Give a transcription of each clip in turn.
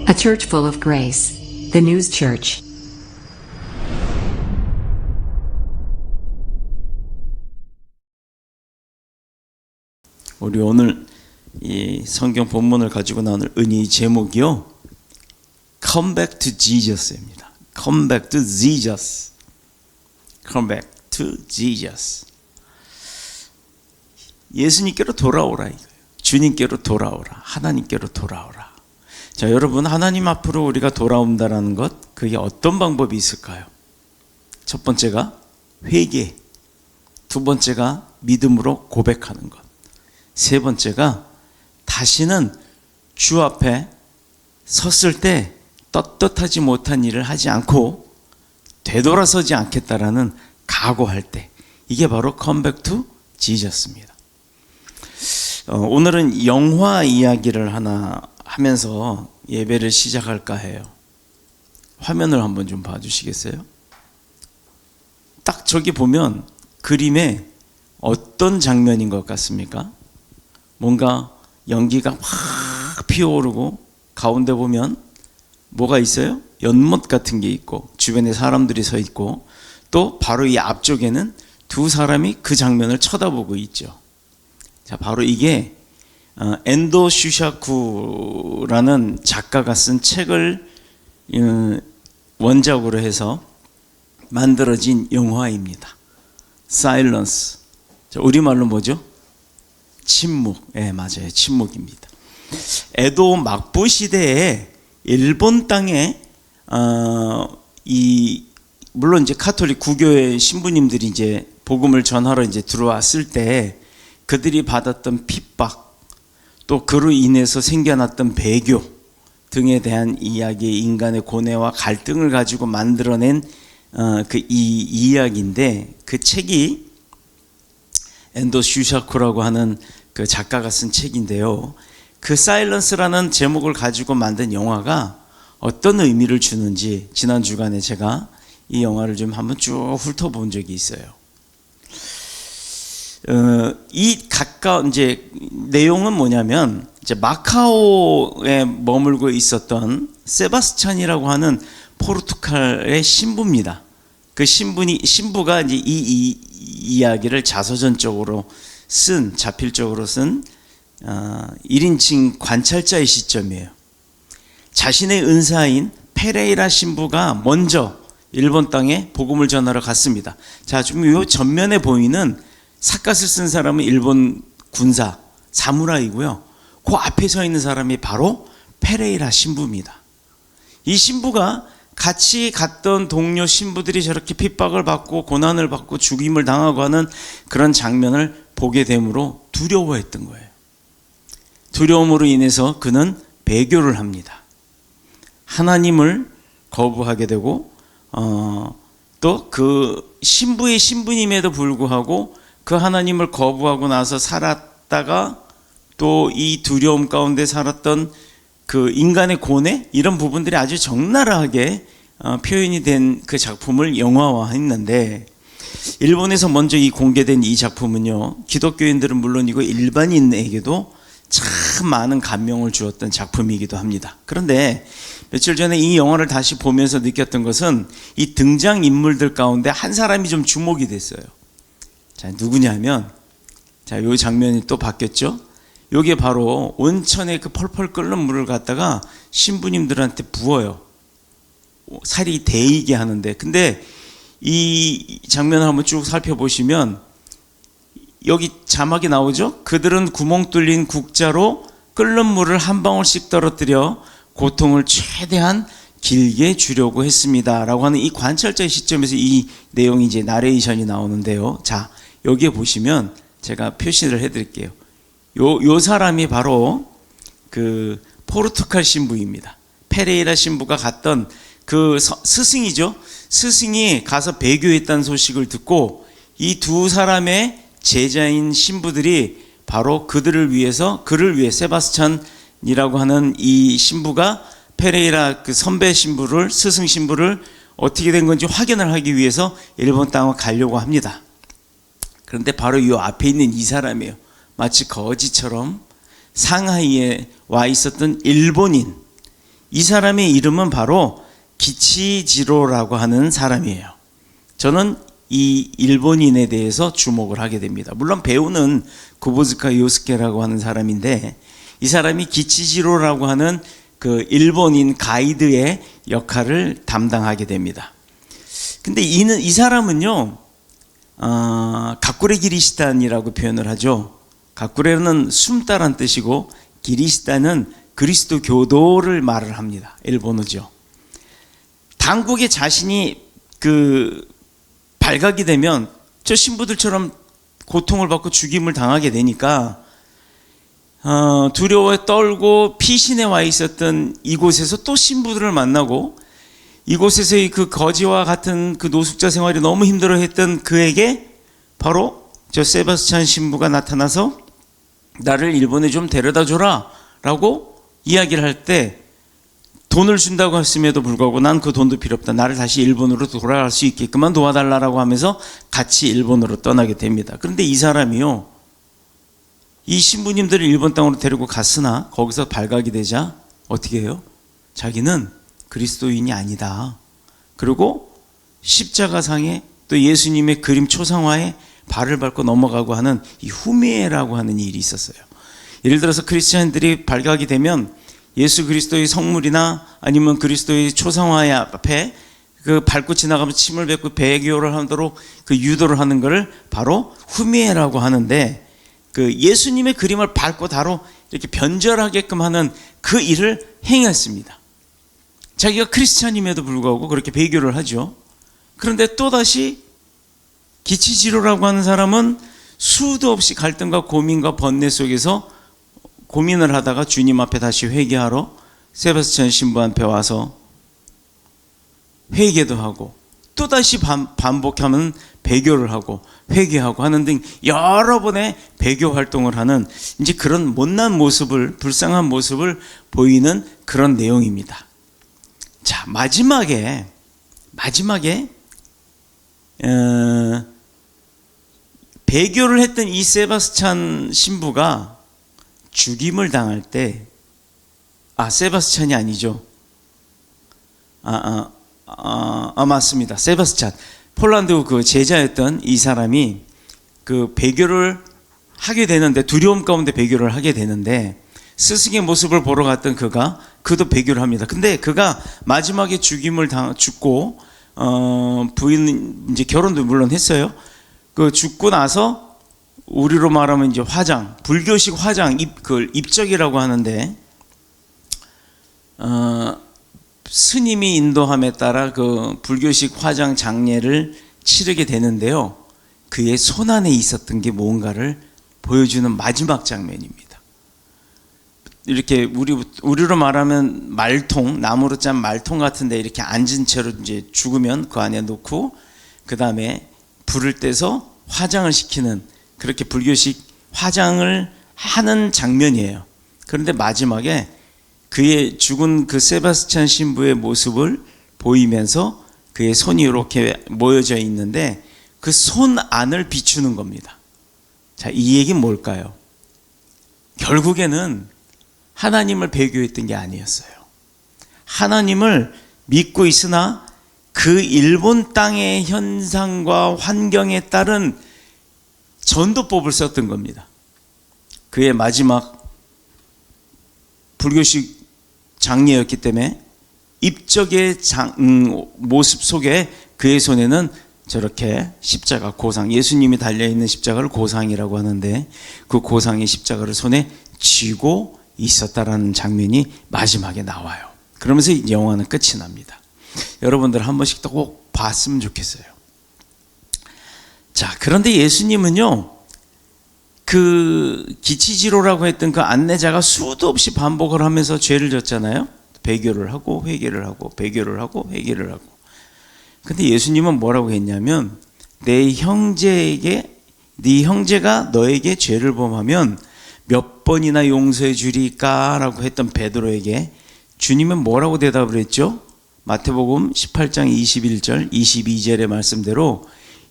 A church full of grace. The News Church. 우리 오늘 이 성경 본문을 가지고 나눌 은혜의 제목이요, Come back to Jesus입니다. Come back to Jesus. Come back to Jesus. 예수님께로 돌아오라 이거예요. 주님께로 돌아오라. 하나님께로 돌아오라. 자, 여러분, 하나님 앞으로 우리가 돌아온다라는 것, 그게 어떤 방법이 있을까요? 첫 번째가 회개, 두 번째가 믿음으로 고백하는 것, 세 번째가 다시는 주 앞에 섰을 때 떳떳하지 못한 일을 하지 않고 되돌아서지 않겠다라는 각오할 때, 이게 바로 Come back to Jesus입니다. 오늘은 영화 이야기를 하나 하면서 예배를 시작할까 해요. 화면을 한번 좀 봐주시겠어요? 딱 저기 보면 그림에 어떤 장면인 것 같습니까? 뭔가 연기가 확 피어오르고 가운데 보면 뭐가 있어요? 연못 같은 게 있고 주변에 사람들이 서 있고 또 바로 이 앞쪽에는 두 사람이 그 장면을 쳐다보고 있죠. 자, 바로 이게 엔도 슈샤쿠라는 작가가 쓴 책을 원작으로 해서 만들어진 영화입니다. Silence. 자, 우리말로 뭐죠? 침묵. 맞아요. 침묵입니다. 에도 막부 시대에 일본 땅에 물론 이제 카톨릭 구교의 신부님들이 이제 복음을 전하러 이제 들어왔을 때 그들이 받았던 핍박, 또 그로 인해서 생겨났던 배교 등에 대한 이야기, 인간의 고뇌와 갈등을 가지고 만들어낸 이 이야기인데, 그 책이 엔도 슈샤쿠라고 하는 그 작가가 쓴 책인데요. 그 사일런스라는 제목을 가지고 만든 영화가 어떤 의미를 주는지 지난 주간에 제가 이 영화를 좀 한번 쭉 훑어본 적이 있어요. 이제 내용은 뭐냐면, 이제 마카오에 머물고 있었던 세바스찬이라고 하는 포르투갈의 신부입니다. 그 신부가 이제 이 이야기를 자서전적으로 쓴, 자필적으로 쓴 1인칭 관찰자의 시점이에요. 자신의 은사인 페레이라 신부가 먼저 일본 땅에 복음을 전하러 갔습니다. 자, 지금 이 전면에 보이는 삿갓을 쓴 사람은 일본 군사 사무라이고요. 그 앞에 서 있는 사람이 바로 페레이라 신부입니다. 이 신부가 같이 갔던 동료 신부들이 저렇게 핍박을 받고 고난을 받고 죽임을 당하고 하는 그런 장면을 보게 되므로 두려워했던 거예요. 두려움으로 인해서 그는 배교를 합니다. 하나님을 거부하게 되고 또 그 신부의 신부님에도 불구하고 그 하나님을 거부하고 나서 살았다가 또 이 두려움 가운데 살았던 그 인간의 고뇌, 이런 부분들이 아주 적나라하게 표현이 된 그 작품을 영화화했는데, 일본에서 먼저 공개된 이 작품은요, 기독교인들은 물론이고 일반인에게도 참 많은 감명을 주었던 작품이기도 합니다. 그런데 며칠 전에 이 영화를 다시 보면서 느꼈던 것은 이 등장인물들 가운데 한 사람이 좀 주목이 됐어요. 자, 누구냐면, 자, 요 장면이 또 바뀌었죠? 요게 바로 온천에 그 펄펄 끓는 물을 갖다가 신부님들한테 부어요. 살이 데이게 하는데, 근데 이 장면을 한번 쭉 살펴보시면 여기 자막이 나오죠? 그들은 구멍 뚫린 국자로 끓는 물을 한 방울씩 떨어뜨려 고통을 최대한 길게 주려고 했습니다 라고 하는 이 관찰자의 시점에서 이 내용이 이제 나레이션이 나오는데요. 자, 여기에 보시면 제가 표시를 해드릴게요. 요 사람이 바로 그 포르투갈 신부입니다. 페레이라 신부가 갔던 그 스승이죠. 스승이 가서 배교했다는 소식을 듣고 이 두 사람의 제자인 신부들이 바로 그를 위해 세바스찬이라고 하는 이 신부가 페레이라 그 선배 신부를, 스승 신부를 어떻게 된 건지 확인을 하기 위해서 일본 땅을 가려고 합니다. 그런데 바로 이 앞에 있는 이 사람이에요. 마치 거지처럼 상하이에 와 있었던 일본인, 이 사람의 이름은 바로 기치지로라고 하는 사람이에요. 저는 이 일본인에 대해서 주목을 하게 됩니다. 물론 배우는 구보즈카 요스케라고 하는 사람인데, 이 사람이 기치지로라고 하는 그 일본인 가이드의 역할을 담당하게 됩니다. 근데 이 사람은요, 가쿠레 기리시탄이라고 표현을 하죠. 가쿠레는 숨다란 뜻이고, 기리시탄은 그리스도 교도를 말을 합니다. 일본어죠. 당국에 자신이 발각이 되면 저 신부들처럼 고통을 받고 죽임을 당하게 되니까 두려워에 떨고 피신해 와 있었던 이곳에서 또 신부들을 만나고, 이곳에서의 그 거지와 같은 그 노숙자 생활이 너무 힘들어했던 그에게 바로 저 세바스찬 신부가 나타나서 나를 일본에 좀 데려다 줘라 라고 이야기를 할 때, 돈을 준다고 했음에도 불구하고 난 그 돈도 필요 없다, 나를 다시 일본으로 돌아갈 수 있게끔만 도와달라고 하면서 같이 일본으로 떠나게 됩니다. 그런데 이 사람이요, 이 신부님들을 일본 땅으로 데리고 갔으나 거기서 발각이 되자 어떻게 해요? 자기는 그리스도인이 아니다. 그리고 십자가상에 또 예수님의 그림 초상화에 발을 밟고 넘어가고 하는 이 후미에라고 하는 일이 있었어요. 예를 들어서 크리스찬들이 발각이 되면 예수 그리스도의 성물이나 아니면 그리스도의 초상화 앞에 그 밟고 지나가면 침을 뱉고 배교를 하도록 그 유도를 하는 것을 바로 후미에라고 하는데, 그 예수님의 그림을 밟고 다로 이렇게 변절하게끔 하는 그 일을 행했습니다. 자기가 크리스찬임에도 불구하고 그렇게 배교를 하죠. 그런데 또다시 기치지로라고 하는 사람은 수도 없이 갈등과 고민과 번뇌 속에서 고민을 하다가 주님 앞에 다시 회개하러 세바스찬 신부 앞에 와서 회개도 하고, 또다시 반복하면 배교를 하고 회개하고 하는 등 여러 번의 배교 활동을 하는, 이제 그런 못난 모습을, 불쌍한 모습을 보이는 그런 내용입니다. 자, 마지막에 배교를 했던 이 세바스찬 신부가 죽임을 당할 때, 세바스찬이 아니죠. 맞습니다. 세바스찬. 폴란드 그 제자였던 이 사람이 그 배교를 하게 되는데, 두려움 가운데 배교를 하게 되는데, 스승의 모습을 보러 갔던 그도 배교를 합니다. 근데 그가 마지막에 죽고, 부인, 이제 결혼도 물론 했어요. 그 죽고 나서 우리로 말하면 이제 화장, 불교식 화장, 입적이라고 하는데, 스님이 인도함에 따라 그 불교식 화장 장례를 치르게 되는데요. 그의 손 안에 있었던 게 뭔가를 보여주는 마지막 장면입니다. 이렇게 우리로 말하면 말통, 나무로 짠 말통 같은데 이렇게 앉은 채로 이제 죽으면 그 안에 놓고, 그 다음에 불을 떼서 화장을 시키는, 그렇게 불교식 화장을 하는 장면이에요. 그런데 마지막에 그의 죽은 그 세바스찬 신부의 모습을 보이면서 그의 손이 이렇게 모여져 있는데, 그 손 안을 비추는 겁니다. 자, 이 얘기는 뭘까요? 결국에는 하나님을 배교했던 게 아니었어요. 하나님을 믿고 있으나 그 일본 땅의 현상과 환경에 따른 전도법을 썼던 겁니다. 그의 마지막 불교식 장례였기 때문에 입적의 모습 속에 그의 손에는 저렇게 십자가, 고상, 예수님이 달려있는 십자가를 고상이라고 하는데, 그 고상의 십자가를 손에 쥐고 있었다라는 장면이 마지막에 나와요. 그러면서 이 영화는 끝이 납니다. 여러분들 한 번씩 꼭 봤으면 좋겠어요. 자, 그런데 예수님은요, 그 기치지로라고 했던 그 안내자가 수도 없이 반복을 하면서 죄를 졌잖아요. 배교를 하고 회개를 하고 배교를 하고 회개를 하고. 근데 예수님은 뭐라고 했냐면, 네 형제가 너에게 죄를 범하면 몇 번이나 용서해 주리까? 라고 했던 베드로에게 주님은 뭐라고 대답을 했죠? 마태복음 18장 21절 22절의 말씀대로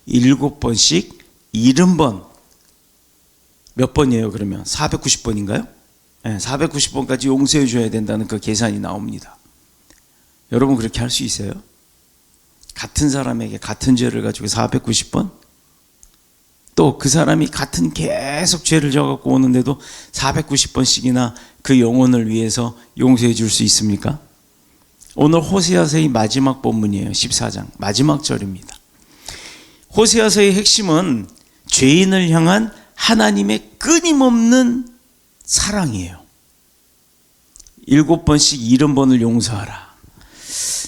7번씩 70번. 몇 번이에요 그러면? 490번인가요? 네, 490번까지 용서해 줘야 된다는 그 계산이 나옵니다. 여러분 그렇게 할 수 있어요? 같은 사람에게 같은 죄를 가지고 490번? 또 그 사람이 같은 계속 죄를 져갖고 오는데도 490번씩이나 그 영혼을 위해서 용서해 줄 수 있습니까? 오늘 호세아서의 마지막 본문이에요. 14장 마지막 절입니다. 호세아서의 핵심은 죄인을 향한 하나님의 끊임없는 사랑이에요. 7번씩 70번을 용서하라.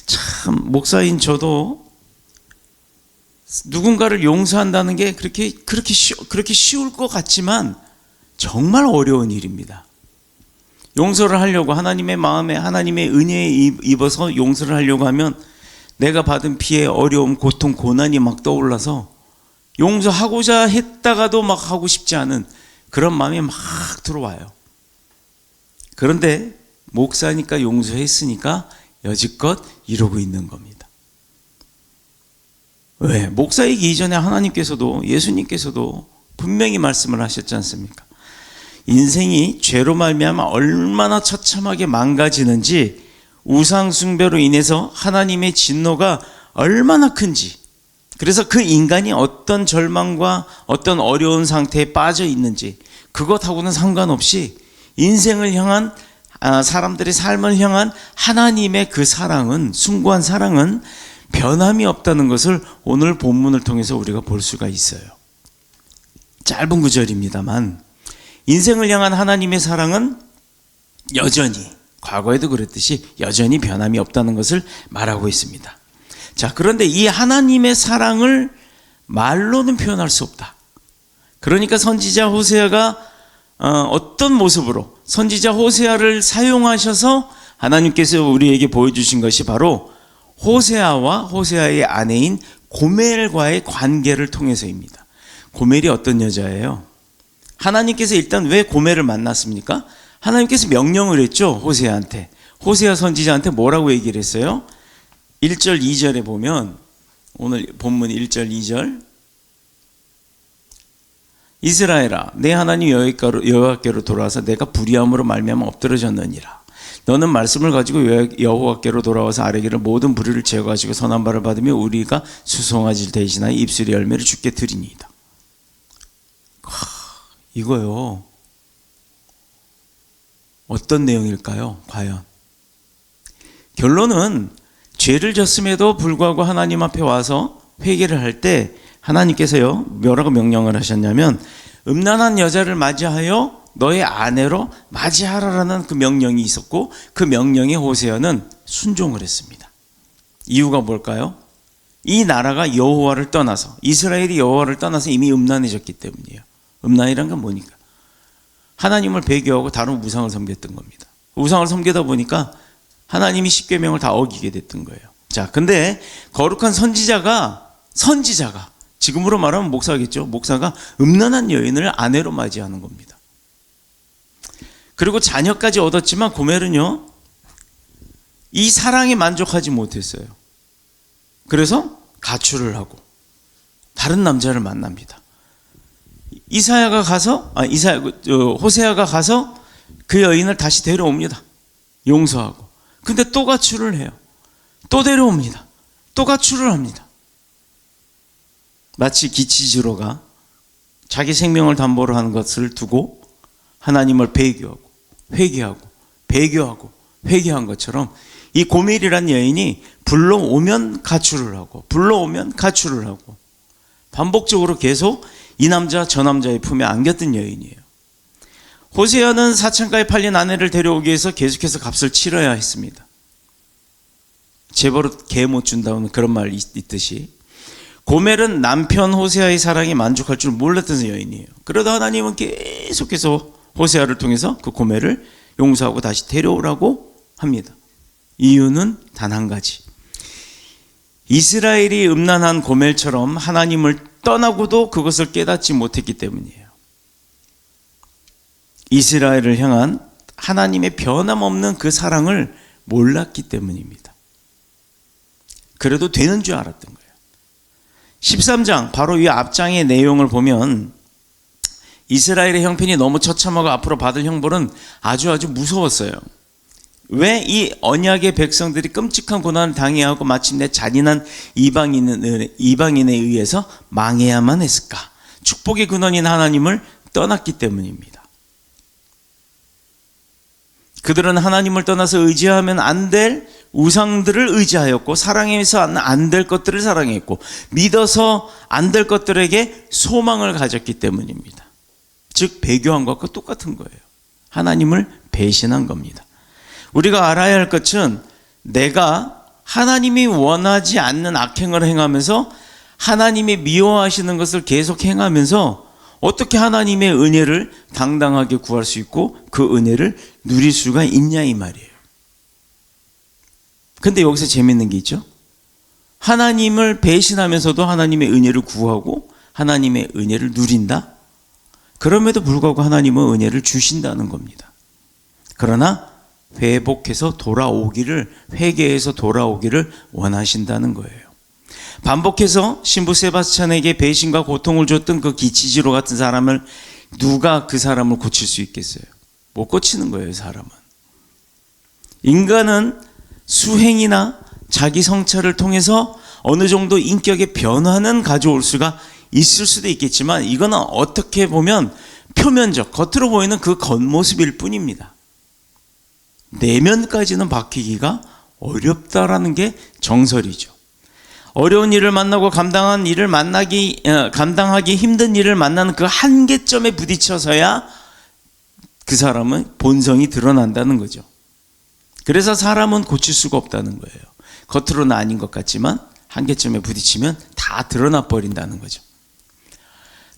참 목사인 저도 누군가를 용서한다는 게 그렇게 쉬울 것 같지만 정말 어려운 일입니다. 용서를 하려고 하나님의 마음에 하나님의 은혜에 입어서 용서를 하려고 하면 내가 받은 피해, 어려움, 고통, 고난이 막 떠올라서 용서하고자 했다가도 막 하고 싶지 않은 그런 마음이 막 들어와요. 그런데 목사니까 용서했으니까 여지껏 이러고 있는 겁니다. 왜? 목사이기 이전에 하나님께서도 예수님께서도 분명히 말씀을 하셨지 않습니까? 인생이 죄로 말미암아 얼마나 처참하게 망가지는지, 우상 숭배로 인해서 하나님의 진노가 얼마나 큰지, 그래서 그 인간이 어떤 절망과 어떤 어려운 상태에 빠져 있는지 그것하고는 상관없이 인생을 향한 사람들의 삶을 향한 하나님의 그 사랑은, 숭고한 사랑은 변함이 없다는 것을 오늘 본문을 통해서 우리가 볼 수가 있어요. 짧은 구절입니다만 인생을 향한 하나님의 사랑은 여전히, 과거에도 그랬듯이 여전히 변함이 없다는 것을 말하고 있습니다. 자, 그런데 이 하나님의 사랑을 말로는 표현할 수 없다. 그러니까 선지자 호세아가 어떤 모습으로 선지자 호세아를 사용하셔서 하나님께서 우리에게 보여주신 것이 바로 호세아와 호세아의 아내인 고멜과의 관계를 통해서입니다. 고멜이 어떤 여자예요? 하나님께서 일단 왜 고멜을 만났습니까? 하나님께서 명령을 했죠. 호세아한테. 호세아 선지자한테 뭐라고 얘기를 했어요? 1절 2절에 보면, 오늘 본문 1절 2절, 이스라엘아, 내 하나님 여호와께로 돌아와서 내가 불의함으로 말미암아 엎드러졌느니라. 너는 말씀을 가지고 여호와께로 돌아와서 아뢰기를 모든 불의를 제거하시고 선한 바를 받으며 우리가 수송아지를 대신하여 입술의 열매를 주께 드리니이다. 이거요, 어떤 내용일까요? 과연 결론은 죄를 졌음에도 불구하고 하나님 앞에 와서 회개를 할 때 하나님께서요 뭐라고 명령을 하셨냐면, 음란한 여자를 맞이하여 너의 아내로 맞이하라라는 그 명령이 있었고, 그 명령에 호세아는 순종을 했습니다. 이유가 뭘까요? 이 나라가 여호와를 떠나서, 이스라엘이 여호와를 떠나서 이미 음란해졌기 때문이에요. 음란이란 건 뭐니까? 하나님을 배교하고 다른 우상을 섬겼던 겁니다. 우상을 섬기다 보니까 하나님이 십계명을 다 어기게 됐던 거예요. 자, 근데 거룩한 선지자가 지금으로 말하면 목사겠죠. 목사가 음란한 여인을 아내로 맞이하는 겁니다. 그리고 자녀까지 얻었지만 고멜은요, 이 사랑에 만족하지 못했어요. 그래서 가출을 하고 다른 남자를 만납니다. 호세아가 가서 그 여인을 다시 데려옵니다. 용서하고. 근데 또 가출을 해요. 또 데려옵니다. 또 가출을 합니다. 마치 기치지로가 자기 생명을 담보로 하는 것을 두고 하나님을 배교하고 회개하고 회개한 것처럼, 이 고멜이란 여인이 불러오면 가출을 하고 반복적으로 계속 이 남자 저 남자의 품에 안겼던 여인이에요. 호세아는 사창가에 팔린 아내를 데려오기 위해서 계속해서 값을 치러야 했습니다. 재벌은 개 못 준다는 그런 말이 있듯이, 고멜은 남편 호세아의 사랑에 만족할 줄 몰랐던 여인이에요. 그러다 하나님은 계속해서 호세아를 통해서 그 고멜을 용서하고 다시 데려오라고 합니다. 이유는 단 한 가지. 이스라엘이 음란한 고멜처럼 하나님을 떠나고도 그것을 깨닫지 못했기 때문이에요. 이스라엘을 향한 하나님의 변함없는 그 사랑을 몰랐기 때문입니다. 그래도 되는 줄 알았던 거예요. 13장 바로 이 앞장의 내용을 보면 이스라엘의 형편이 너무 처참하고 앞으로 받을 형벌은 아주 무서웠어요. 왜 이 언약의 백성들이 끔찍한 고난을 당해야 하고 마침내 잔인한 이방인에 의해서 망해야만 했을까? 축복의 근원인 하나님을 떠났기 때문입니다. 그들은 하나님을 떠나서 의지하면 안 될 우상들을 의지하였고, 사랑해서 안 될 것들을 사랑했고, 믿어서 안 될 것들에게 소망을 가졌기 때문입니다. 즉 배교한 것과 똑같은 거예요. 하나님을 배신한 겁니다. 우리가 알아야 할 것은 내가 하나님이 원하지 않는 악행을 행하면서 하나님이 미워하시는 것을 계속 행하면서 어떻게 하나님의 은혜를 당당하게 구할 수 있고 그 은혜를 누릴 수가 있냐 이 말이에요. 근데 여기서 재밌는 게 있죠. 하나님을 배신하면서도 하나님의 은혜를 구하고 하나님의 은혜를 누린다. 그럼에도 불구하고 하나님은 은혜를 주신다는 겁니다. 그러나 회복해서 돌아오기를, 회개해서 돌아오기를 원하신다는 거예요. 반복해서 신부 세바스찬에게 배신과 고통을 줬던 그 기치지로 같은 사람을 누가 그 사람을 고칠 수 있겠어요? 못 고치는 거예요, 사람은. 인간은 수행이나 자기 성찰을 통해서 어느 정도 인격의 변화는 가져올 수가 있을 수도 있겠지만 이거는 어떻게 보면 표면적, 겉으로 보이는 그 겉모습일 뿐입니다. 내면까지는 바뀌기가 어렵다라는 게 정설이죠. 어려운 일을 만나고 감당하기 힘든 일을 만나는 그 한계점에 부딪혀서야 그 사람은 본성이 드러난다는 거죠. 그래서 사람은 고칠 수가 없다는 거예요. 겉으로는 아닌 것 같지만 한계점에 부딪히면 다 드러나 버린다는 거죠.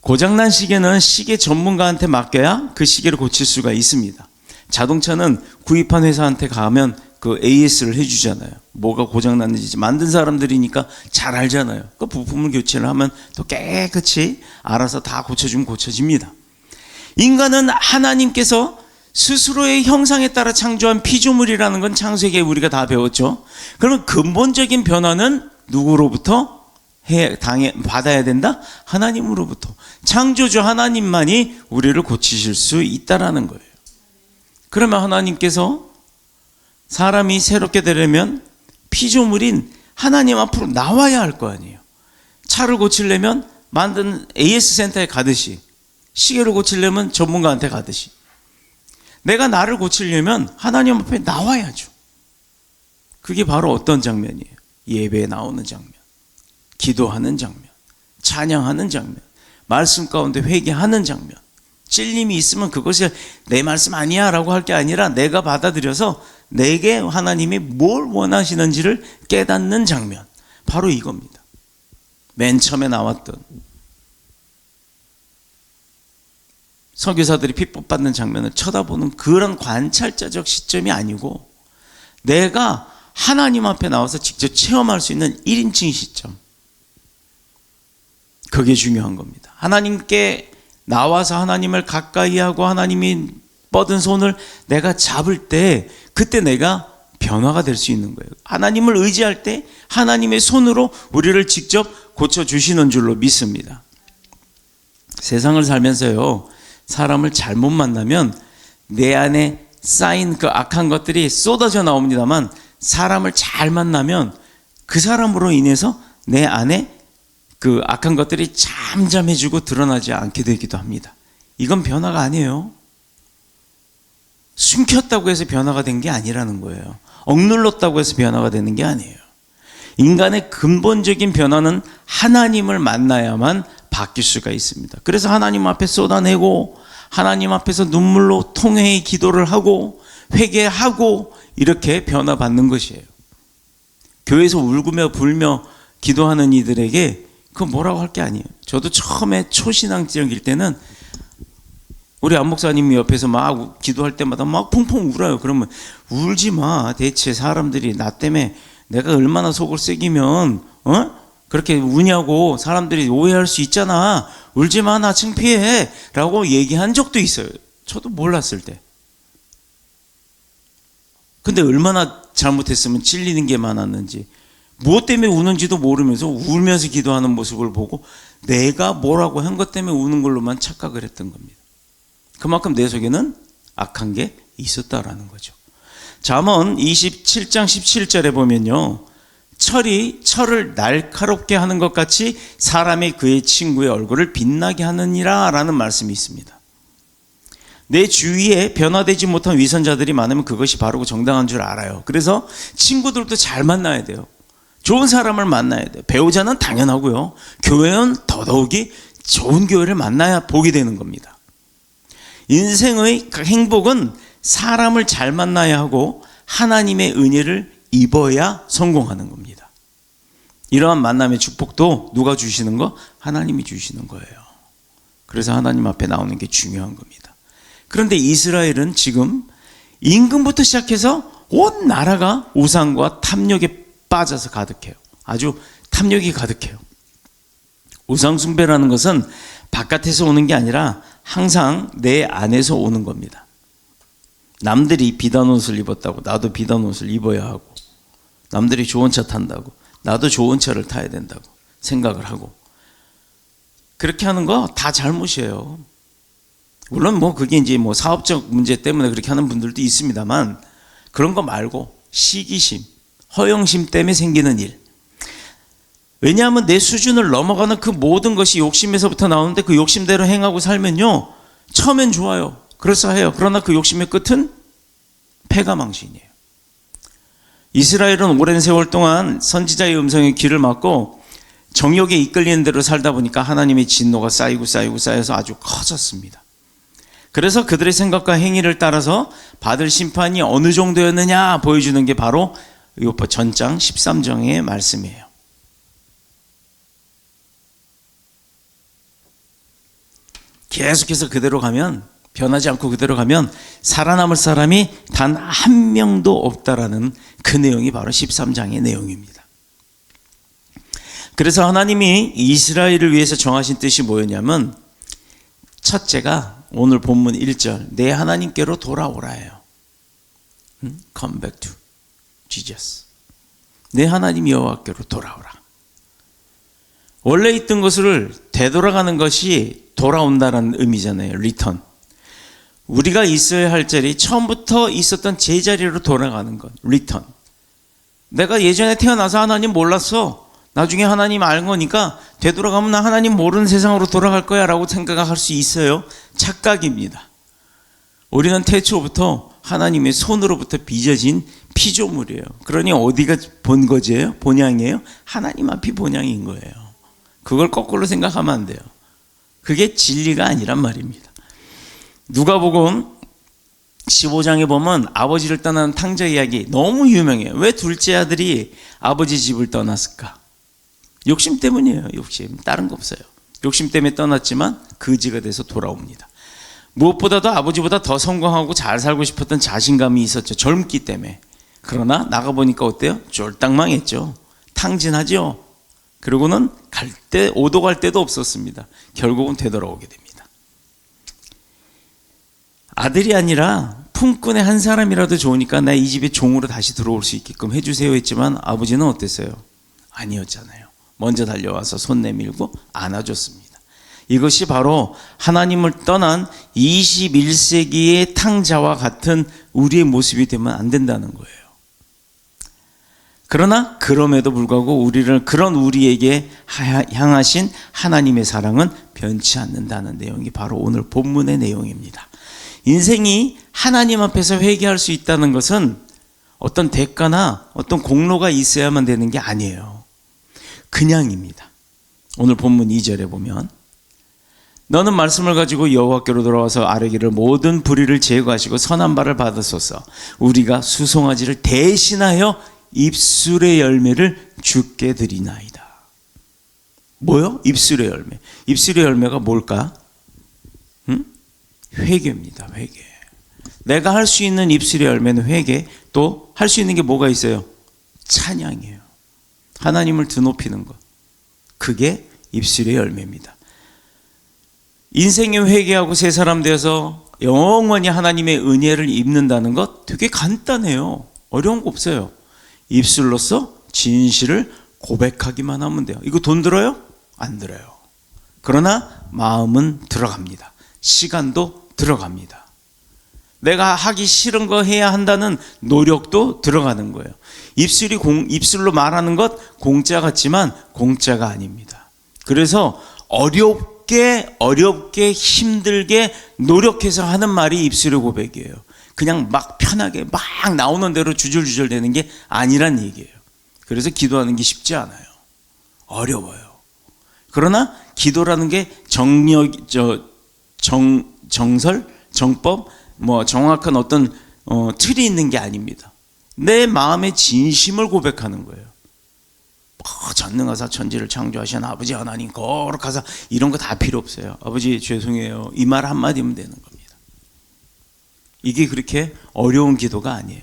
고장난 시계는 시계 전문가한테 맡겨야 그 시계를 고칠 수가 있습니다. 자동차는 구입한 회사한테 가면 그 AS를 해주잖아요. 뭐가 고장났는지 만든 사람들이니까 잘 알잖아요. 그 부품을 교체를 하면 더 깨끗이 알아서 다 고쳐주면 고쳐집니다. 인간은 하나님께서 스스로의 형상에 따라 창조한 피조물이라는 건 창세기에 우리가 다 배웠죠. 그러면 근본적인 변화는 누구로부터 받아야 된다? 하나님으로부터. 창조주 하나님만이 우리를 고치실 수 있다라는 거예요. 그러면 하나님께서 사람이 새롭게 되려면 피조물인 하나님 앞으로 나와야 할 거 아니에요. 차를 고치려면 만든 AS 센터에 가듯이, 시계를 고치려면 전문가한테 가듯이, 내가 나를 고치려면 하나님 앞에 나와야죠. 그게 바로 어떤 장면이에요? 예배에 나오는 장면, 기도하는 장면, 찬양하는 장면, 말씀 가운데 회개하는 장면. 찔림이 있으면 그것이 내 말씀 아니야 라고 할 게 아니라 내가 받아들여서 내게 하나님이 뭘 원하시는지를 깨닫는 장면, 바로 이겁니다. 맨 처음에 나왔던 선교사들이 핍박받는 장면을 쳐다보는 그런 관찰자적 시점이 아니고 내가 하나님 앞에 나와서 직접 체험할 수 있는 1인칭 시점, 그게 중요한 겁니다. 하나님께 나와서 하나님을 가까이 하고 하나님이 뻗은 손을 내가 잡을 때 그때 내가 변화가 될 수 있는 거예요. 하나님을 의지할 때 하나님의 손으로 우리를 직접 고쳐주시는 줄로 믿습니다. 세상을 살면서요, 사람을 잘못 만나면 내 안에 쌓인 그 악한 것들이 쏟아져 나옵니다만 사람을 잘 만나면 그 사람으로 인해서 내 안에 그 악한 것들이 잠잠해지고 드러나지 않게 되기도 합니다. 이건 변화가 아니에요. 숨겼다고 해서 변화가 된 게 아니라는 거예요. 억눌렀다고 해서 변화가 되는 게 아니에요. 인간의 근본적인 변화는 하나님을 만나야만 바뀔 수가 있습니다. 그래서 하나님 앞에 쏟아내고 하나님 앞에서 눈물로 통회의 기도를 하고 회개하고 이렇게 변화받는 것이에요. 교회에서 울고며 불며 기도하는 이들에게 그건 뭐라고 할 게 아니에요. 저도 처음에 초신앙적일 때는 우리 안 목사님이 옆에서 막 기도할 때마다 막 펑펑 울어요. 그러면 울지 마. 대체 사람들이 나 때문에 내가 얼마나 속을 새기면 그렇게 우냐고 사람들이 오해할 수 있잖아. 울지 마, 나 창피해 라고 얘기한 적도 있어요. 저도 몰랐을 때. 근데 얼마나 잘못했으면 찔리는 게 많았는지, 무엇 때문에 우는지도 모르면서 울면서 기도하는 모습을 보고 내가 뭐라고 한 것 때문에 우는 걸로만 착각을 했던 겁니다. 그만큼 내 속에는 악한 게 있었다라는 거죠. 잠언 27장 17절에 보면요, 철이 철을 날카롭게 하는 것 같이 사람이 그의 친구의 얼굴을 빛나게 하느니라 라는 말씀이 있습니다. 내 주위에 변화되지 못한 위선자들이 많으면 그것이 바르고 정당한 줄 알아요. 그래서 친구들도 잘 만나야 돼요. 좋은 사람을 만나야 돼요. 배우자는 당연하고요, 교회는 더더욱이 좋은 교회를 만나야 복이 되는 겁니다. 인생의 행복은 사람을 잘 만나야 하고 하나님의 은혜를 입어야 성공하는 겁니다. 이러한 만남의 축복도 누가 주시는 거? 하나님이 주시는 거예요. 그래서 하나님 앞에 나오는 게 중요한 겁니다. 그런데 이스라엘은 지금 임금부터 시작해서 온 나라가 우상과 탐욕에 빠져서 가득해요. 아주 탐욕이 가득해요. 우상 숭배라는 것은 바깥에서 오는 게 아니라 항상 내 안에서 오는 겁니다. 남들이 비단 옷을 입었다고 나도 비단 옷을 입어야 하고, 남들이 좋은 차 탄다고 나도 좋은 차를 타야 된다고 생각을 하고, 그렇게 하는 거 다 잘못이에요. 물론 그게 이제 사업적 문제 때문에 그렇게 하는 분들도 있습니다만, 그런 거 말고 시기심, 허영심 때문에 생기는 일. 왜냐하면 내 수준을 넘어가는 그 모든 것이 욕심에서부터 나오는데, 그 욕심대로 행하고 살면요, 처음엔 좋아요, 그럴싸해요. 그러나 그 욕심의 끝은 패가망신이에요. 이스라엘은 오랜 세월 동안 선지자의 음성에 귀를 막고 정욕에 이끌리는 대로 살다 보니까 하나님의 진노가 쌓여서 아주 커졌습니다. 그래서 그들의 생각과 행위를 따라서 받을 심판이 어느 정도였느냐 보여주는 게 바로 욥기 전장 13장의 말씀이에요. 계속해서 그대로 가면, 변하지 않고 그대로 가면 살아남을 사람이 단 한 명도 없다라는 그 내용이 바로 13장의 내용입니다. 그래서 하나님이 이스라엘을 위해서 정하신 뜻이 뭐였냐면, 첫째가 오늘 본문 1절 내 하나님께로 돌아오라예요. Come back to Jesus. 내 하나님 여호와께로 돌아오라. 원래 있던 것을 되돌아가는 것이 돌아온다는 의미잖아요. Return. 우리가 있어야 할 자리, 처음부터 있었던 제자리로 돌아가는 것. Return. 내가 예전에 태어나서 하나님 몰랐어. 나중에 하나님 알 거니까 되돌아가면 나 하나님 모르는 세상으로 돌아갈 거야 라고 생각할 수 있어요. 착각입니다. 우리는 태초부터 하나님의 손으로부터 빚어진 피조물이에요. 그러니 어디가 본거지예요? 본향이에요? 하나님 앞이 본향인 거예요. 그걸 거꾸로 생각하면 안 돼요. 그게 진리가 아니란 말입니다. 누가복음 15장에 보면 아버지를 떠나는 탕자 이야기 너무 유명해요. 왜 둘째 아들이 아버지 집을 떠났을까? 욕심 때문이에요. 욕심. 다른 거 없어요. 욕심 때문에 떠났지만 거지가 돼서 돌아옵니다. 무엇보다도 아버지보다 더 성공하고 잘 살고 싶었던 자신감이 있었죠. 젊기 때문에. 그러나 나가보니까 어때요? 쫄딱 망했죠. 탕진하죠. 그리고는 오도 갈 데도 없었습니다. 결국은 되돌아오게 됩니다. 아들이 아니라 품꾼의 한 사람이라도 좋으니까 나 이 집에 종으로 다시 들어올 수 있게끔 해주세요 했지만 아버지는 어땠어요? 아니었잖아요. 먼저 달려와서 손 내밀고 안아줬습니다. 이것이 바로 하나님을 떠난 21세기의 탕자와 같은 우리의 모습이 되면 안 된다는 거예요. 그러나 그럼에도 불구하고 그런 우리에게 향하신 하나님의 사랑은 변치 않는다는 내용이 바로 오늘 본문의 내용입니다. 인생이 하나님 앞에서 회개할 수 있다는 것은 어떤 대가나 어떤 공로가 있어야만 되는 게 아니에요. 그냥입니다. 오늘 본문 2절에 보면 너는 말씀을 가지고 여호와께로 돌아와서 아뢰기를 모든 불의를 제거하시고 선한 바를 받으소서. 우리가 수송아지를 대신하여 입술의 열매를 주께 드리나이다. 뭐요? 입술의 열매. 입술의 열매가 뭘까? 회개입니다. 회개. 내가 할 수 있는 입술의 열매는 회개. 또 할 수 있는 게 뭐가 있어요? 찬양이에요. 하나님을 드높이는 것. 그게 입술의 열매입니다. 인생에 회개하고 새 사람 되어서 영원히 하나님의 은혜를 입는다는 것 되게 간단해요. 어려운 거 없어요. 입술로서 진실을 고백하기만 하면 돼요. 이거 돈 들어요? 안 들어요. 그러나 마음은 들어갑니다. 시간도 들어갑니다. 내가 하기 싫은 거 해야 한다는 노력도 들어가는 거예요. 입술로 말하는 것 공짜 같지만 공짜가 아닙니다. 그래서 어렵게 힘들게 노력해서 하는 말이 입술의 고백이에요. 그냥 막 편하게 막 나오는 대로 주절주절 되는 게 아니란 얘기예요. 그래서 기도하는 게 쉽지 않아요. 어려워요. 그러나 기도라는 게 정설, 정법, 정확한 어떤 틀이 있는 게 아닙니다. 내 마음의 진심을 고백하는 거예요. 전능하사 천지를 창조하신 아버지 하나님 거룩하사 이런 거 다 필요 없어요. 아버지 죄송해요. 이 말 한마디면 되는 겁니다. 이게 그렇게 어려운 기도가 아니에요.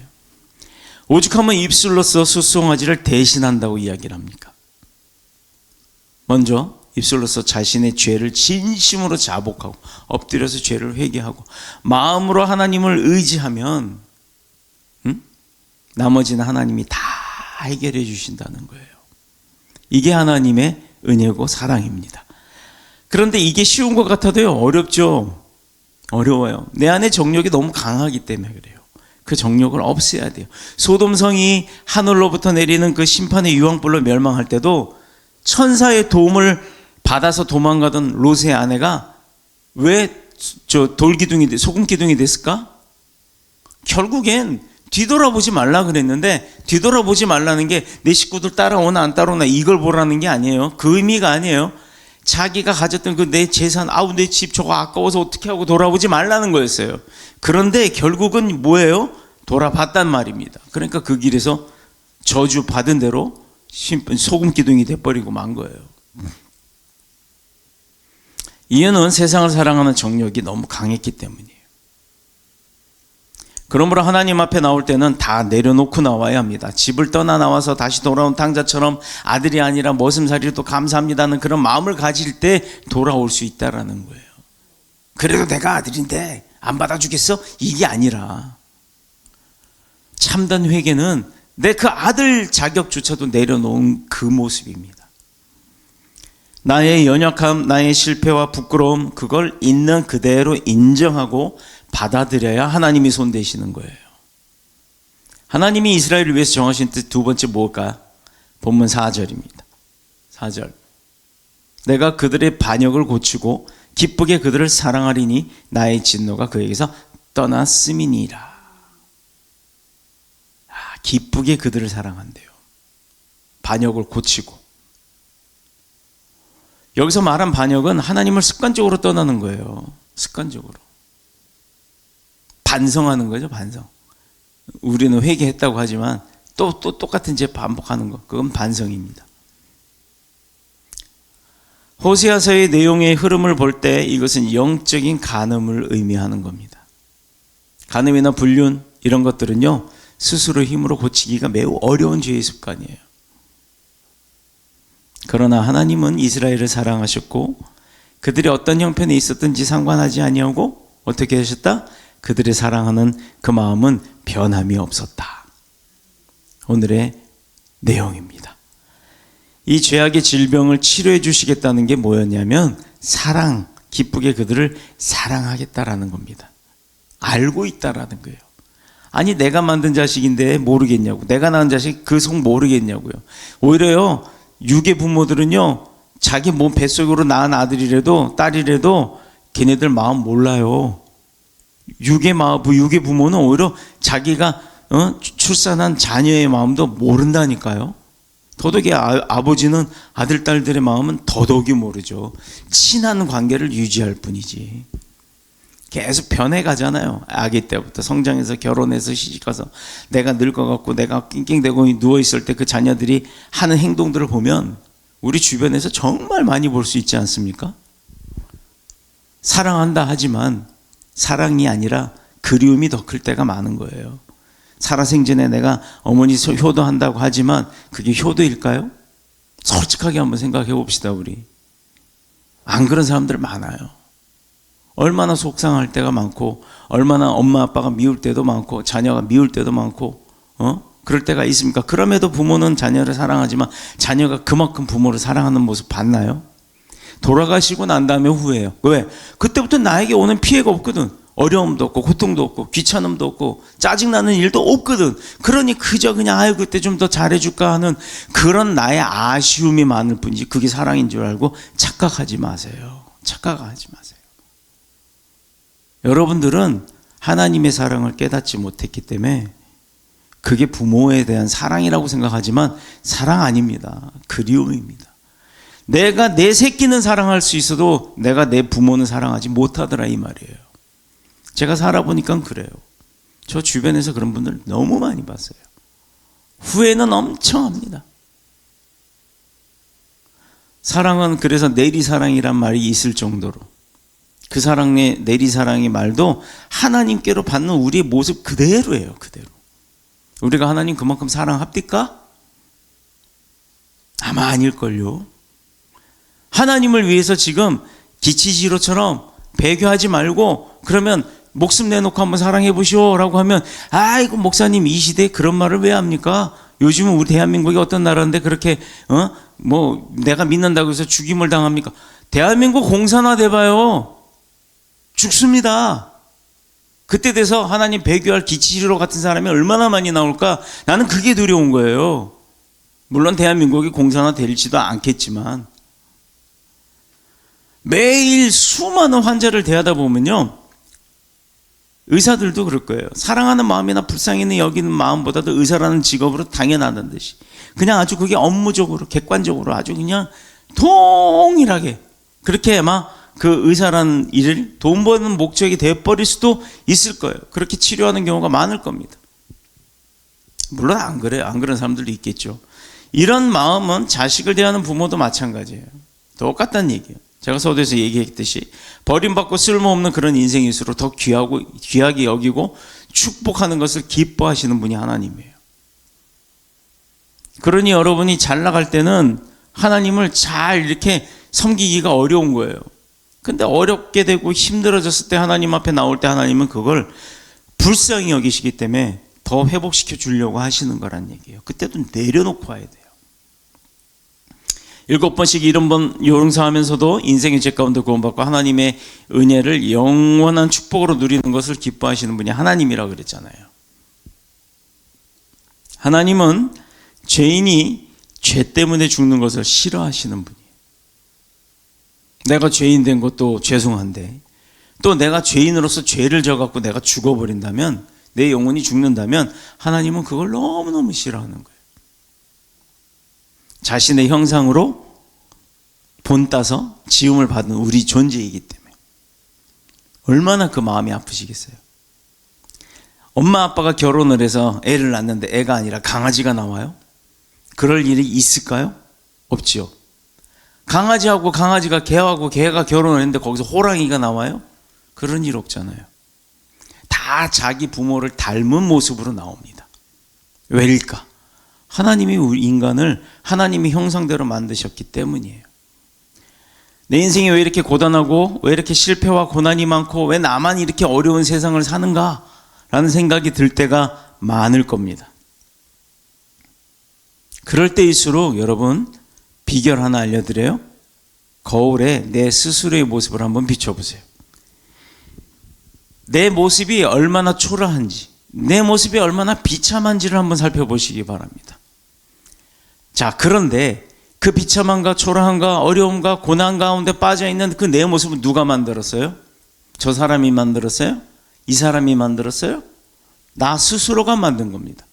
오죽하면 입술로서 수송아지를 대신한다고 이야기를 합니까? 먼저 입술로서 자신의 죄를 진심으로 자복하고 엎드려서 죄를 회개하고 마음으로 하나님을 의지하면 나머지는 하나님이 다 해결해 주신다는 거예요. 이게 하나님의 은혜고 사랑입니다. 그런데 이게 쉬운 것 같아도요, 어렵죠. 어려워요. 내 안에 정욕이 너무 강하기 때문에 그래요. 그 정욕을 없애야 돼요. 소돔성이 하늘로부터 내리는 그 심판의 유황불로 멸망할 때도 천사의 도움을 받아서 도망가던 롯의 아내가 왜 소금 기둥이 됐을까? 결국엔 뒤돌아보지 말라 그랬는데, 뒤돌아보지 말라는 게 내 식구들 따라오나 안 따라오나 이걸 보라는 게 아니에요. 그 의미가 아니에요. 자기가 가졌던 그 내 재산, 내 집 저거 아까워서 어떻게 하고 돌아보지 말라는 거였어요. 그런데 결국은 뭐예요? 돌아봤단 말입니다. 그러니까 그 길에서 저주 받은 대로 소금 기둥이 돼버리고 만 거예요. 이유는 세상을 사랑하는 정욕이 너무 강했기 때문이에요. 그러므로 하나님 앞에 나올 때는 다 내려놓고 나와야 합니다. 집을 떠나 나와서 다시 돌아온 탕자처럼 아들이 아니라 머슴살이도 감사합니다는 그런 마음을 가질 때 돌아올 수 있다라는 거예요. 그래도 내가 아들인데 안 받아주겠어? 이게 아니라 참된 회개는 내 그 아들 자격조차도 내려놓은 그 모습입니다. 나의 연약함, 나의 실패와 부끄러움, 그걸 있는 그대로 인정하고 받아들여야 하나님이 손대시는 거예요. 하나님이 이스라엘을 위해서 정하신 뜻 두 번째 뭘까? 본문 4절입니다. 4절. 내가 그들의 반역을 고치고 기쁘게 그들을 사랑하리니 나의 진노가 그에게서 떠났음이니라. 기쁘게 그들을 사랑한대요. 반역을 고치고. 여기서 말한 반역은 하나님을 습관적으로 떠나는 거예요. 습관적으로. 반성하는 거죠, 반성. 우리는 회개했다고 하지만 또 똑같은 죄 반복하는 거, 그건 반성입니다. 호세아서의 내용의 흐름을 볼 때 이것은 영적인 간음을 의미하는 겁니다. 간음이나 불륜 이런 것들은요, 스스로 힘으로 고치기가 매우 어려운 죄의 습관이에요. 그러나 하나님은 이스라엘을 사랑하셨고 그들이 어떤 형편에 있었든지 상관하지 아니하고 어떻게 하셨다? 그들의 사랑하는 그 마음은 변함이 없었다. 오늘의 내용입니다. 이 죄악의 질병을 치료해 주시겠다는 게 뭐였냐면 사랑, 기쁘게 그들을 사랑하겠다라는 겁니다. 알고 있다라는 거예요. 아니 내가 만든 자식인데 모르겠냐고, 내가 낳은 자식 그 속 모르겠냐고요. 오히려요, 유괴 부모들은요, 자기 몸 뱃속으로 낳은 아들이라도 딸이라도 걔네들 마음 몰라요. 유괴 부모는 오히려 자기가 출산한 자녀의 마음도 모른다니까요. 더더욱이 아버지는 아들 딸들의 마음은 더더욱이 모르죠. 친한 관계를 유지할 뿐이지. 계속 변해가잖아요. 아기 때부터 성장해서 결혼해서 시집가서 내가 늙어갖고 내가 낑낑대고 누워있을 때 그 자녀들이 하는 행동들을 보면 우리 주변에서 정말 많이 볼 수 있지 않습니까? 사랑한다 하지만 사랑이 아니라 그리움이 더 클 때가 많은 거예요. 살아생전에 내가 어머니 효도한다고 하지만 그게 효도일까요? 솔직하게 한번 생각해 봅시다. 우리 안 그런 사람들 많아요. 얼마나 속상할 때가 많고, 얼마나 엄마 아빠가 미울 때도 많고, 자녀가 미울 때도 많고, 그럴 때가 있습니까? 그럼에도 부모는 자녀를 사랑하지만 자녀가 그만큼 부모를 사랑하는 모습 봤나요? 돌아가시고 난 다음에 후회해요. 왜? 그때부터 나에게 오는 피해가 없거든. 어려움도 없고 고통도 없고 귀찮음도 없고 짜증나는 일도 없거든. 그러니 그저 그냥 아유 그때 좀 더 잘해줄까 하는 그런 나의 아쉬움이 많을 뿐이지 그게 사랑인 줄 알고 착각하지 마세요. 착각하지 마세요. 여러분들은 하나님의 사랑을 깨닫지 못했기 때문에 그게 부모에 대한 사랑이라고 생각하지만 사랑 아닙니다. 그리움입니다. 내가 내 새끼는 사랑할 수 있어도 내가 내 부모는 사랑하지 못하더라 이 말이에요. 제가 살아보니까 그래요. 저 주변에서 그런 분들 너무 많이 봤어요. 후회는 엄청 합니다. 사랑은 그래서 내리사랑이란 말이 있을 정도로 그 사랑의 내리사랑의 말도 하나님께로 받는 우리의 모습 그대로예요. 그대로. 우리가 하나님 그만큼 사랑합니까? 아마 아닐걸요. 하나님을 위해서 지금 기치지로처럼 배교하지 말고 그러면 목숨 내놓고 한번 사랑해 보시오 라고 하면 아이고 목사님 이 시대에 그런 말을 왜 합니까? 요즘은 우리 대한민국이 어떤 나라인데 그렇게 뭐 내가 믿는다고 해서 죽임을 당합니까? 대한민국 공산화돼 봐요. 죽습니다. 그때 돼서 하나님 배교할 기치지로 같은 사람이 얼마나 많이 나올까? 나는 그게 두려운 거예요. 물론 대한민국이 공산화될지도 않겠지만 매일 수많은 환자를 대하다 보면요. 의사들도 그럴 거예요. 사랑하는 마음이나 불쌍히 여기는 마음보다도 의사라는 직업으로 당연하다는 듯이 그냥 아주 그게 업무적으로 객관적으로 아주 그냥 동일하게 그렇게 막 그 의사라는 일을 돈 버는 목적이 되어버릴 수도 있을 거예요. 그렇게 치료하는 경우가 많을 겁니다. 물론 안 그래요. 안 그런 사람들도 있겠죠. 이런 마음은 자식을 대하는 부모도 마찬가지예요. 똑같다는 얘기예요. 제가 서두에서 얘기했듯이 버림받고 쓸모없는 그런 인생일수록 더 귀하게 여기고 축복하는 것을 기뻐하시는 분이 하나님이에요. 그러니 여러분이 잘 나갈 때는 하나님을 잘 이렇게 섬기기가 어려운 거예요. 근데 어렵게 되고 힘들어졌을 때 하나님 앞에 나올 때 하나님은 그걸 불쌍히 여기시기 때문에 더 회복시켜 주려고 하시는 거란 얘기예요. 그때도 내려놓고 와야 돼요. 7번씩 70번 요동사하면서도 인생의 죄 가운데 구원받고 하나님의 은혜를 영원한 축복으로 누리는 것을 기뻐하시는 분이 하나님이라고 그랬잖아요. 하나님은 죄인이 죄 때문에 죽는 것을 싫어하시는 분이에요. 내가 죄인 된 것도 죄송한데 또 내가 죄인으로서 죄를 져갖고 내가 죽어버린다면 내 영혼이 죽는다면 하나님은 그걸 너무너무 싫어하는 거예요. 자신의 형상으로 본따서 지음을 받은 우리 존재이기 때문에 얼마나 그 마음이 아프시겠어요. 엄마 아빠가 결혼을 해서 애를 낳는데 애가 아니라 강아지가 나와요? 그럴 일이 있을까요? 없지요. 강아지하고 강아지가 개하고 개가 결혼을 했는데 거기서 호랑이가 나와요? 그런 일 없잖아요. 다 자기 부모를 닮은 모습으로 나옵니다. 왜일까? 하나님이 우리 인간을 하나님의 형상대로 만드셨기 때문이에요. 내 인생이 왜 이렇게 고단하고 왜 이렇게 실패와 고난이 많고 왜 나만 이렇게 어려운 세상을 사는가 라는 생각이 들 때가 많을 겁니다. 그럴 때일수록 여러분 비결 하나 알려드려요. 거울에 내 스스로의 모습을 한번 비춰보세요. 내 모습이 얼마나 초라한지 내 모습이 얼마나 비참한지를 한번 살펴보시기 바랍니다. 자, 그런데 그 비참함과 초라함과 어려움과 고난 가운데 빠져있는 그 내 모습은 누가 만들었어요? 저 사람이 만들었어요? 이 사람이 만들었어요? 나 스스로가 만든 겁니다.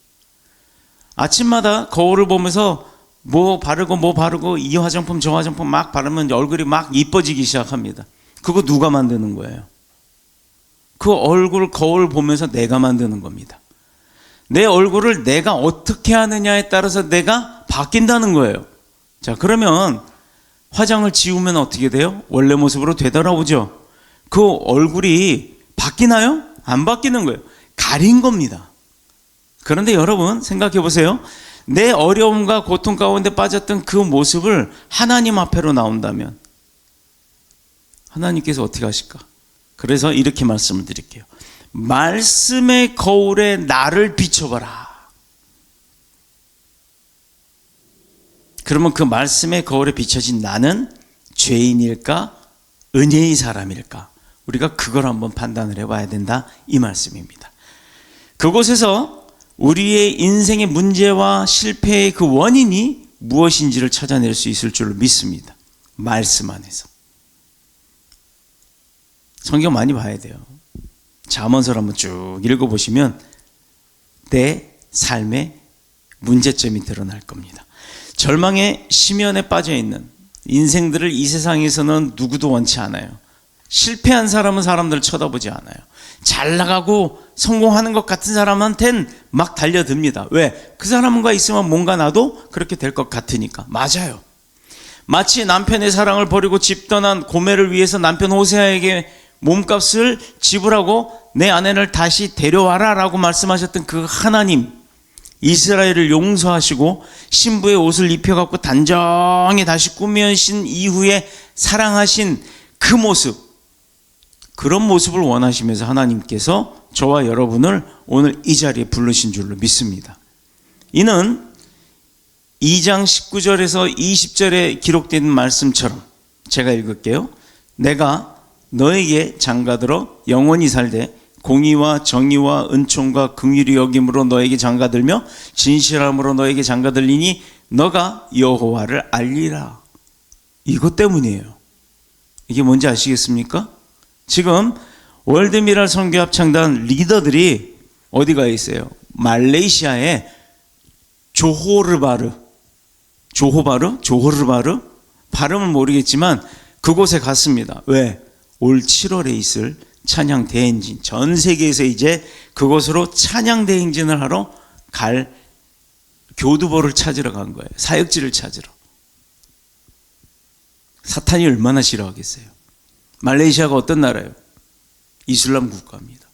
아침마다 거울을 보면서 뭐 바르고 이 화장품 저 화장품 막 바르면 얼굴이 막 이뻐지기 시작합니다. 그거 누가 만드는 거예요? 그 얼굴 거울 보면서 내가 만드는 겁니다. 내 얼굴을 내가 어떻게 하느냐에 따라서 내가 바뀐다는 거예요. 자, 그러면 화장을 지우면 어떻게 돼요? 원래 모습으로 되돌아오죠. 그 얼굴이 바뀌나요? 안 바뀌는 거예요. 가린 겁니다. 그런데 여러분 생각해 보세요. 내 어려움과 고통 가운데 빠졌던 그 모습을 하나님 앞에로 나온다면 하나님께서 어떻게 하실까? 그래서 이렇게 말씀을 드릴게요. 말씀의 거울에 나를 비춰봐라. 그러면 그 말씀의 거울에 비춰진 나는 죄인일까? 은혜의 사람일까? 우리가 그걸 한번 판단을 해봐야 된다, 이 말씀입니다. 그곳에서 우리의 인생의 문제와 실패의 그 원인이 무엇인지를 찾아낼 수 있을 줄로 믿습니다. 말씀 안에서. 성경 많이 봐야 돼요. 잠언서를 한번 쭉 읽어보시면 내 삶의 문제점이 드러날 겁니다. 절망의 심연에 빠져 있는 인생들을 이 세상에서는 누구도 원치 않아요. 실패한 사람은 사람들을 쳐다보지 않아요. 잘 나가고 성공하는 것 같은 사람한텐 막 달려듭니다. 왜? 그 사람과 있으면 뭔가 나도 그렇게 될 것 같으니까. 맞아요. 마치 남편의 사랑을 버리고 집 떠난 고멜을 위해서 남편 호세아에게 몸값을 지불하고 내 아내를 다시 데려와라 라고 말씀하셨던 그 하나님, 이스라엘을 용서하시고 신부의 옷을 입혀갖고 단정히 다시 꾸며신 이후에 사랑하신 그 모습, 그런 모습을 원하시면서 하나님께서 저와 여러분을 오늘 이 자리에 부르신 줄로 믿습니다. 이는 2장 19절에서 20절에 기록된 말씀처럼 제가 읽을게요. 내가 너에게 장가들어 영원히 살되 공의와 정의와 은총과 긍휼히 여김으로 너에게 장가들며 진실함으로 너에게 장가들리니 너가 여호와를 알리라. 이것 때문이에요. 이게 뭔지 아시겠습니까? 지금 월드미랄 선교합창단 리더들이 어디가 있어요? 말레이시아의 조호르바르, 발음은 모르겠지만 그곳에 갔습니다. 왜? 올 7월에 있을 찬양 대행진, 전 세계에서 이제 그곳으로 찬양 대행진을 하러 갈 교두보를 찾으러 간 거예요. 사역지를 찾으러. 사탄이 얼마나 싫어하겠어요. 말레이시아가 어떤 나라예요? 이슬람 국가입니다.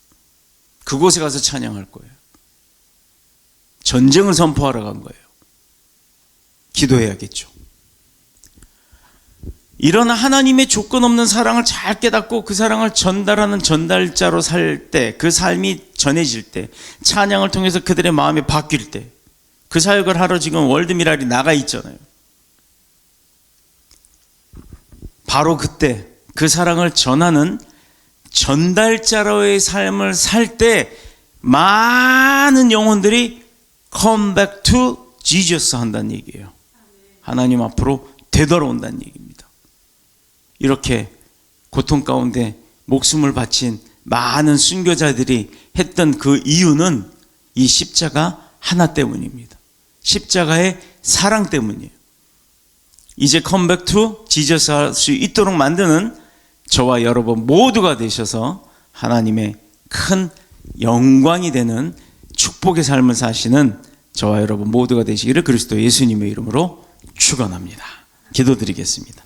그곳에 가서 찬양할 거예요. 전쟁을 선포하러 간 거예요. 기도해야겠죠. 이런 하나님의 조건 없는 사랑을 잘 깨닫고 그 사랑을 전달하는 전달자로 살 때, 그 삶이 전해질 때, 찬양을 통해서 그들의 마음이 바뀔 때, 그 사역을 하러 지금 월드미랄이 나가 있잖아요. 바로 그때 그 사랑을 전하는 전달자로의 삶을 살 때 많은 영혼들이 come back to Jesus 한다는 얘기예요. 하나님 앞으로 되돌아온다는 얘기입니다. 이렇게 고통 가운데 목숨을 바친 많은 순교자들이 했던 그 이유는 이 십자가 하나 때문입니다. 십자가의 사랑 때문이에요. 이제 컴백 투 지저스 할 수 있도록 만드는 저와 여러분 모두가 되셔서 하나님의 큰 영광이 되는 축복의 삶을 사시는 저와 여러분 모두가 되시기를 그리스도 예수님의 이름으로 축원합니다. 기도드리겠습니다.